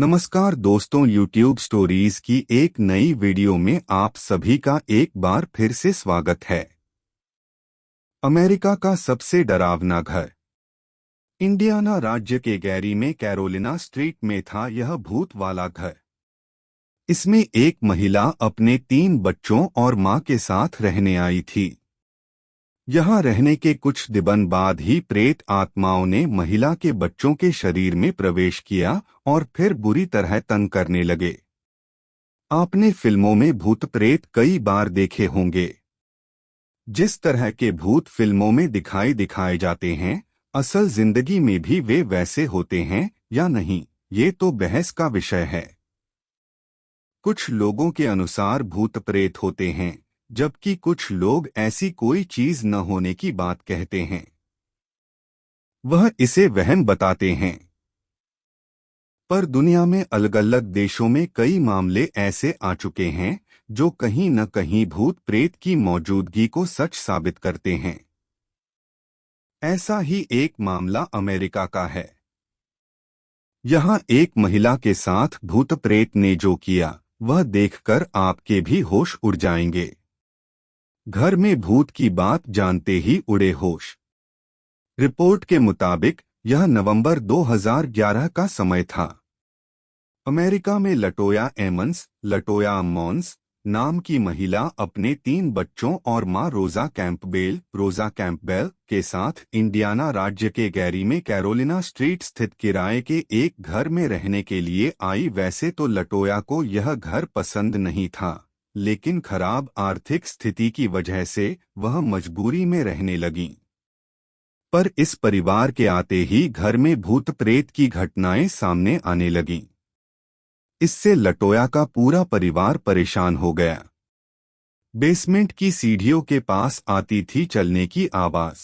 नमस्कार दोस्तों, YouTube stories की एक नई वीडियो में आप सभी का एक बार फिर से स्वागत है। अमेरिका का सबसे डरावना घर। इंडियाना राज्य के गैरी में कैरोलिना स्ट्रीट में था यह भूत वाला घर। इसमें एक महिला अपने 3 बच्चों और मां के साथ रहने आई थी। यहाँ रहने के कुछ दिन बाद ही प्रेत आत्माओं ने महिला के बच्चों के शरीर में प्रवेश किया और फिर बुरी तरह तंग करने लगे। आपने फिल्मों में भूत प्रेत कई बार देखे होंगे। जिस तरह के भूत फिल्मों में दिखाए जाते हैं, असल जिंदगी में भी वे वैसे होते हैं या नहीं, ये तो बहस का विषय है। कुछ लोगों के अनुसार भूत प्रेत होते हैं, जबकि कुछ लोग ऐसी कोई चीज न होने की बात कहते हैं। वह इसे वहम बताते हैं। पर दुनिया में अलग अलग देशों में कई मामले ऐसे आ चुके हैं जो कहीं न कहीं भूत प्रेत की मौजूदगी को सच साबित करते हैं। ऐसा ही एक मामला अमेरिका का है। यहाँ एक महिला के साथ भूत प्रेत ने जो किया, वह देखकर आपके भी होश उड़ जाएंगे। घर में भूत की बात जानते ही उड़े होश। रिपोर्ट के मुताबिक यह नवंबर 2011 का समय था। अमेरिका में लटोया अमोन्स नाम की महिला अपने 3 बच्चों और मां रोजा कैंपबेल के साथ इंडियाना राज्य के गैरी में कैरोलिना स्ट्रीट स्थित किराए के एक घर में रहने के लिए आई। वैसे तो लटोया को यह घर पसंद नहीं था, लेकिन खराब आर्थिक स्थिति की वजह से वह मजबूरी में रहने लगी। पर इस परिवार के आते ही घर में भूत प्रेत की घटनाएं सामने आने लगीं। इससे लटोया का पूरा परिवार परेशान हो गया। बेसमेंट की सीढ़ियों के पास आती थी चलने की आवाज।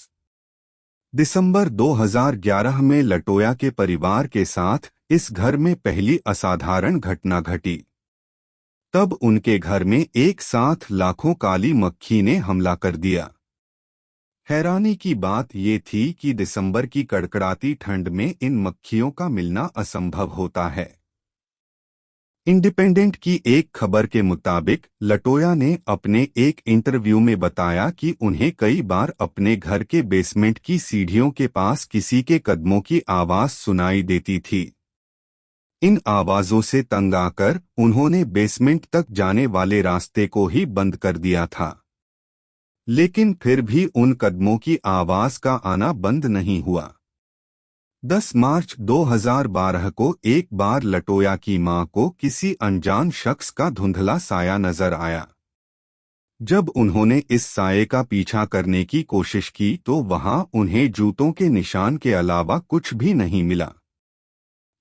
दिसंबर 2011 में लटोया के परिवार के साथ इस घर में पहली असाधारण घटना घटी। तब उनके घर में एक साथ लाखों काली मक्खी ने हमला कर दिया। हैरानी की बात ये थी कि दिसंबर की कड़कड़ाती ठंड में इन मक्खियों का मिलना असंभव होता है। इंडिपेंडेंट की एक खबर के मुताबिक लटोया ने अपने एक इंटरव्यू में बताया कि उन्हें कई बार अपने घर के बेसमेंट की सीढ़ियों के पास किसी के कदमों की आवाज सुनाई देती थी। इन आवाजों से तंग आकर उन्होंने बेसमेंट तक जाने वाले रास्ते को ही बंद कर दिया था, लेकिन फिर भी उन कदमों की आवाज का आना बंद नहीं हुआ। 10 मार्च 2012 को एक बार लटोया की मां को किसी अनजान शख्स का धुंधला साया नजर आया। जब उन्होंने इस साये का पीछा करने की कोशिश की तो वहां उन्हें जूतों के निशान के अलावा कुछ भी नहीं मिला।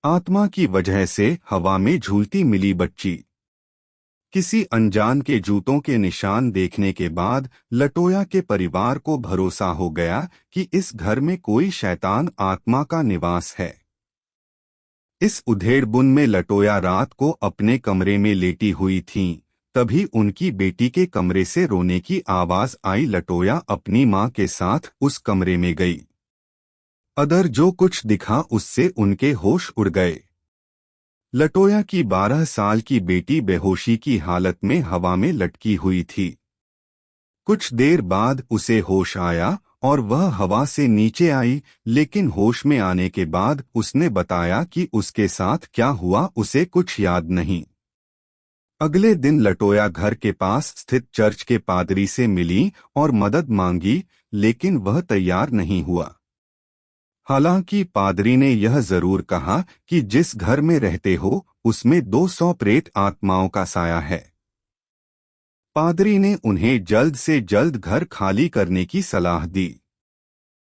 आत्मा की वजह से हवा में झूलती मिली बच्ची। किसी अनजान के जूतों के निशान देखने के बाद लटोया के परिवार को भरोसा हो गया कि इस घर में कोई शैतान आत्मा का निवास है। इस उधेड़बुन में लटोया रात को अपने कमरे में लेटी हुई थीं, तभी उनकी बेटी के कमरे से रोने की आवाज आई। लटोया अपनी मां के साथ उस कमरे में गई। अदर जो कुछ दिखा उससे उनके होश उड़ गए। लटोया की 12 साल की बेटी बेहोशी की हालत में हवा में लटकी हुई थी। कुछ देर बाद उसे होश आया और वह हवा से नीचे आई, लेकिन होश में आने के बाद उसने बताया कि उसके साथ क्या हुआ उसे कुछ याद नहीं। अगले दिन लटोया घर के पास स्थित चर्च के पादरी से मिली और मदद मांगी, लेकिन वह तैयार नहीं हुआ। हालांकि पादरी ने यह जरूर कहा कि जिस घर में रहते हो उसमें 200 प्रेत आत्माओं का साया है। पादरी ने उन्हें जल्द से जल्द घर खाली करने की सलाह दी।